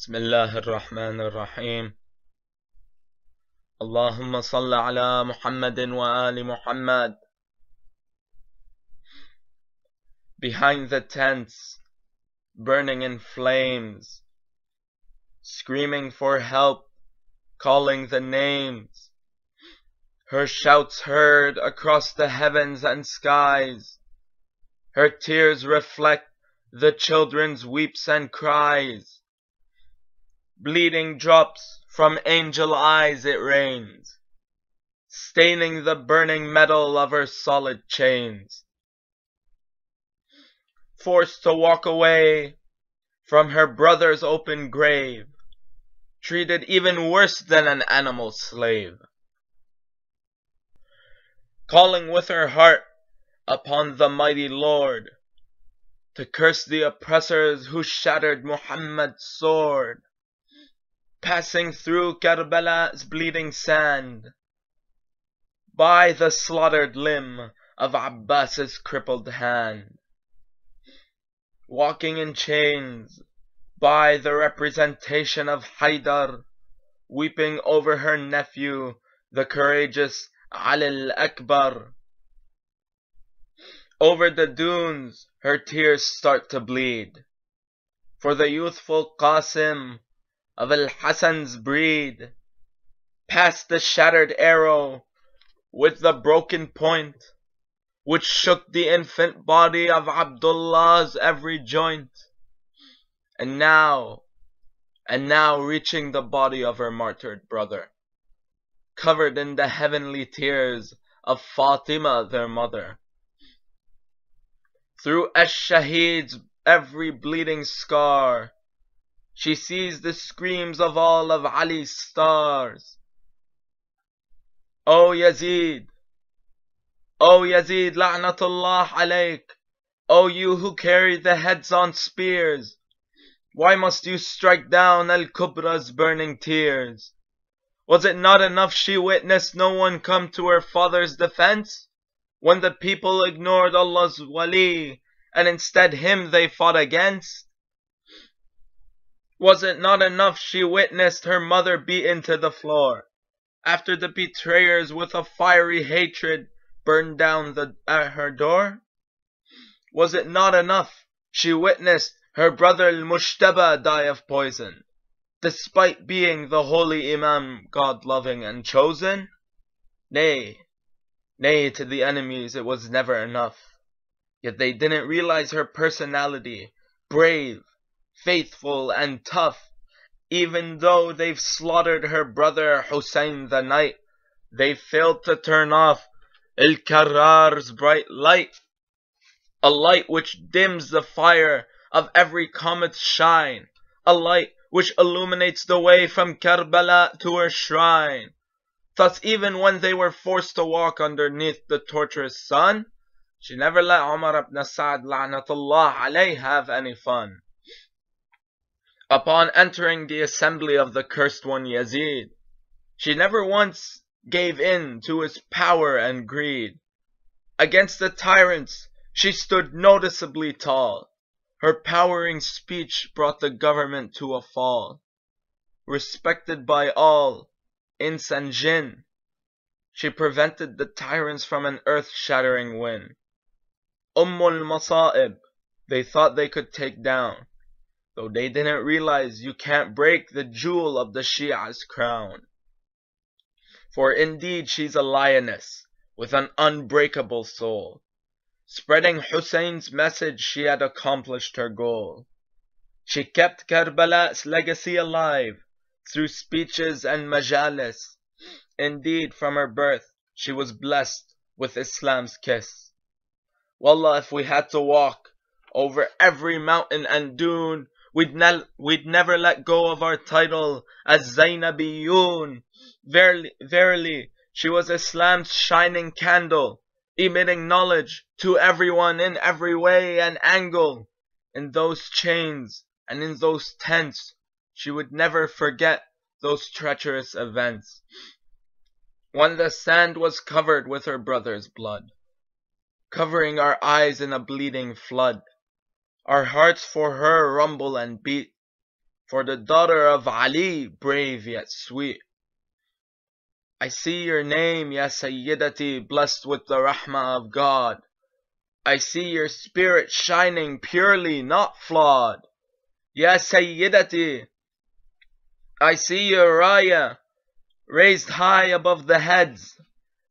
بسم الله الرحمن الرحيم. اللهم صل على محمد وآل Muhammad. Behind the tents, burning in flames, screaming for help, calling the names, her shouts heard across the heavens and skies. Her tears reflect the children's weeps and cries. Bleeding drops from angel eyes it rains, staining the burning metal of her solid chains. Forced to walk away from her brother's open grave, treated even worse than an animal slave. Calling with her heart upon the mighty Lord, to curse the oppressors who shattered Muhammad's sword. Passing through Karbala's bleeding sand, by the slaughtered limb of Abbas's crippled hand. Walking in chains, by the representation of Haydar, weeping over her nephew, the courageous Al-Akbar. Over the dunes her tears start to bleed, for the youthful Qasim of Al-Hasan's breed, past the shattered arrow with the broken point, which shook the infant body of Abdullah's every joint, and now reaching the body of her martyred brother, covered in the heavenly tears of Fatima their mother. Through Ash-Shahid's every bleeding scar, she sees the screams of all of Ali's stars. O Yazid, La'natullah alayk, O you who carry the heads on spears, why must you strike down Al-Kubra's burning tears? Was it not enough she witnessed no one come to her father's defense, when the people ignored Allah's wali, and instead him they fought against? Was it not enough she witnessed her mother beaten to the floor, after the betrayers with a fiery hatred burned down her door? Was it not enough she witnessed her brother Al-Mushtaba die of poison, despite being the holy Imam, God-loving and chosen? Nay, to the enemies it was never enough. Yet they didn't realize her personality, brave, faithful and tough. Even though they've slaughtered her brother Hussein the night, they failed to turn off Al-Karrar's bright light, a light which dims the fire of every comet's shine, a light which illuminates the way from Karbala to her shrine. Thus even when they were forced to walk underneath the torturous sun, she never let Umar ibn Sa'd La'natullah alayh have any fun. Upon entering the assembly of the cursed one Yazid, she never once gave in to his power and greed. Against the tyrants she stood noticeably tall. Her powering speech brought the government to a fall. Respected by all, ins and jinn, she prevented the tyrants from an earth-shattering win. Ummul Masa'ib, they thought they could take down, though they didn't realize you can't break the jewel of the Shia's crown. For indeed she's a lioness with an unbreakable soul. Spreading Hussein's message, she had accomplished her goal. She kept Karbala's legacy alive through speeches and majalis. Indeed, from her birth she was blessed with Islam's kiss. Wallah, if we had to walk over every mountain and dune, we'd never let go of our title as Zainabiyun. Verily, she was Islam's shining candle, emitting knowledge to everyone in every way and angle. In those chains and in those tents, she would never forget those treacherous events, when the sand was covered with her brother's blood, covering our eyes in a bleeding flood. Our hearts for her rumble and beat, for the daughter of Ali, brave yet sweet. I see your name, Ya Sayedatee, blessed with the rahmah of God. I see your spirit shining purely, not flawed. Ya Sayedatee, I see your raya raised high above the heads,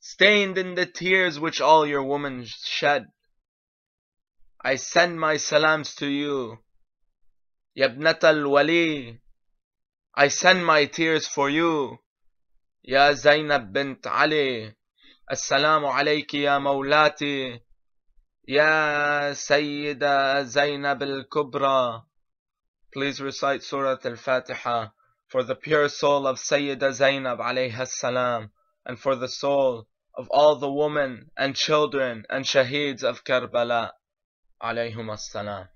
stained in the tears which all your women shed. I send my salams to you, Ya bint al-Wali. I send my tears for you, Ya Zainab bint Ali. Assalamu alayki ya Maulatee, Ya Sayyida Zainab al-Kubra. Please recite Surah Al-Fatiha for the pure soul of Sayyida Zainab alayha salam, and for the soul of all the women and children and shaheeds of Karbala alayhum as-salam.